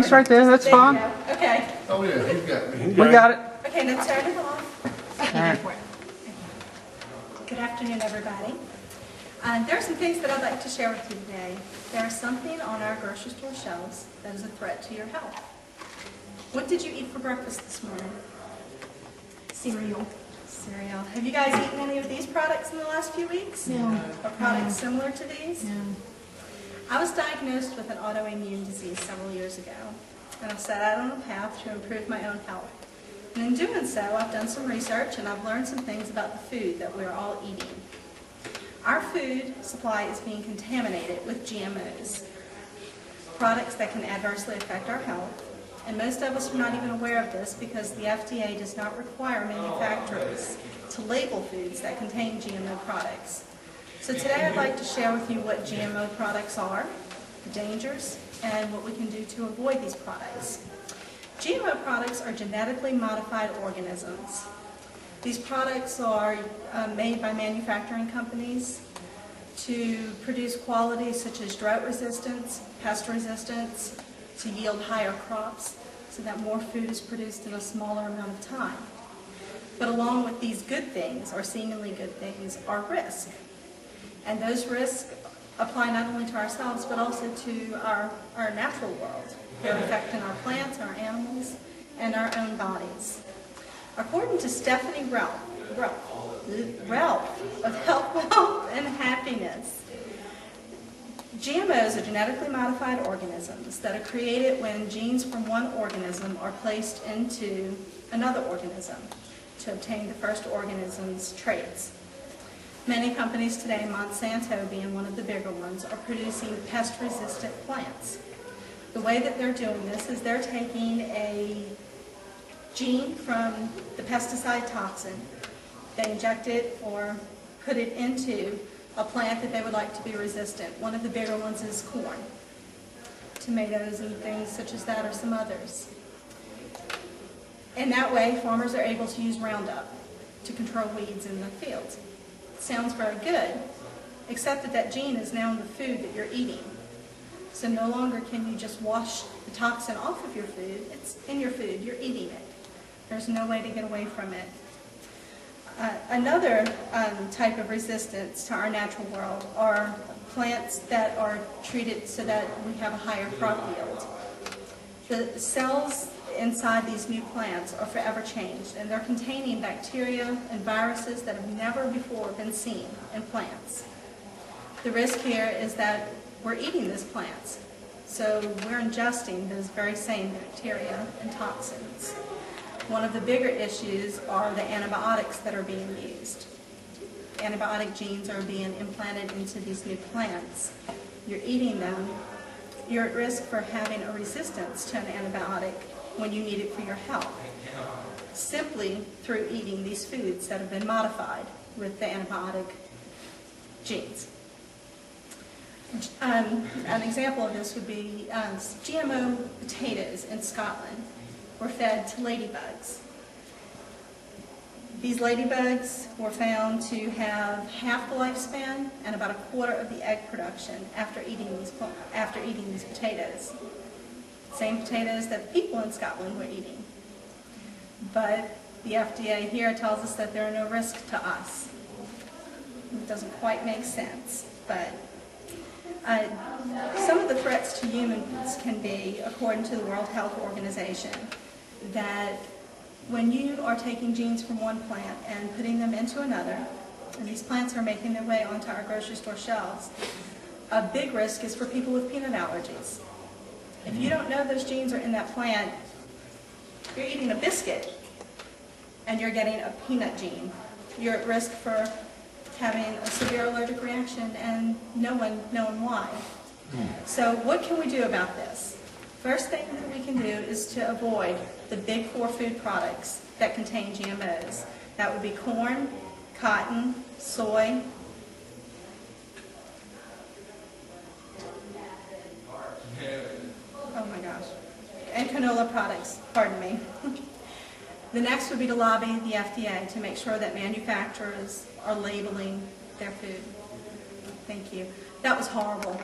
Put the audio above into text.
It's right there, that's fine. Okay. Oh yeah, he's got me. We got it. Okay, now turn it off. All right. Good afternoon, everybody. There are some things that I'd like to share with you today. There is something on our grocery store shelves that is a threat to your health. What did you eat for breakfast this morning? Cereal. Cereal. Have you guys eaten any of these products in the last few weeks? No. Or products similar to these? No. I was diagnosed with an autoimmune disease several years ago, and I've set out on a path to improve my own health. And in doing so, I've done some research and I've learned some things about the food that we're all eating. Our food supply is being contaminated with GMOs, products that can adversely affect our health, and most of us are not even aware of this because the FDA does not require manufacturers to label foods that contain GMO products. So today I'd like to share with you what GMO products are, the dangers, and what we can do to avoid these products. GMO products are genetically modified organisms. These products are made by manufacturing companies to produce qualities such as drought resistance, pest resistance, to yield higher crops so that more food is produced in a smaller amount of time. But along with these good things, or seemingly good things, are risks. And those risks apply not only to ourselves, but also to our natural world. They're affecting our plants, our animals, and our own bodies. According to Stephanie Ralph of Health, Wealth, and Happiness, GMOs are genetically modified organisms that are created when genes from one organism are placed into another organism to obtain the first organism's traits. Many companies today, Monsanto being one of the bigger ones, are producing pest-resistant plants. The way that they're doing this is they're taking a gene from the pesticide toxin, they inject it or put it into a plant that they would like to be resistant. One of the bigger ones is corn, tomatoes and things such as that, or some others. In that way, farmers are able to use Roundup to control weeds in the fields. Sounds very good, except that that gene is now in the food that you're eating. So no longer can you just wash the toxin off of your food. It's in your food. You're eating it. There's no way to get away from it. Another type of resistance to our natural world are plants that are treated so that we have a higher crop yield. The cells inside these new plants are forever changed, and they're containing bacteria and viruses that have never before been seen in plants. The risk here is that we're eating these plants, so we're ingesting those very same bacteria and toxins. One of the bigger issues are the antibiotics that are being used. Antibiotic genes are being implanted into these new plants. You're eating them, you're at risk for having a resistance to an antibiotic when you need it for your health, simply through eating these foods that have been modified with the antibiotic genes. An example of this would be GMO potatoes in Scotland were fed to ladybugs. These ladybugs were found to have half the lifespan and about a quarter of the egg production after eating these potatoes. Same potatoes that people in Scotland were eating. But the FDA here tells us that there are no risks to us. It doesn't quite make sense, but some of the threats to humans can be, according to the World Health Organization, that when you are taking genes from one plant and putting them into another, and these plants are making their way onto our grocery store shelves, a big risk is for people with peanut allergies. If you don't know those genes are in that plant, you're eating a biscuit and you're getting a peanut gene. You're at risk for having a severe allergic reaction and no one knowing why. So what can we do about this? First thing that we can do is to avoid the big four food products that contain GMOs. That would be corn, cotton, soy, oh my gosh, and canola products, pardon me. The next would be to lobby the FDA to make sure that manufacturers are labeling their food. Thank you. That was horrible.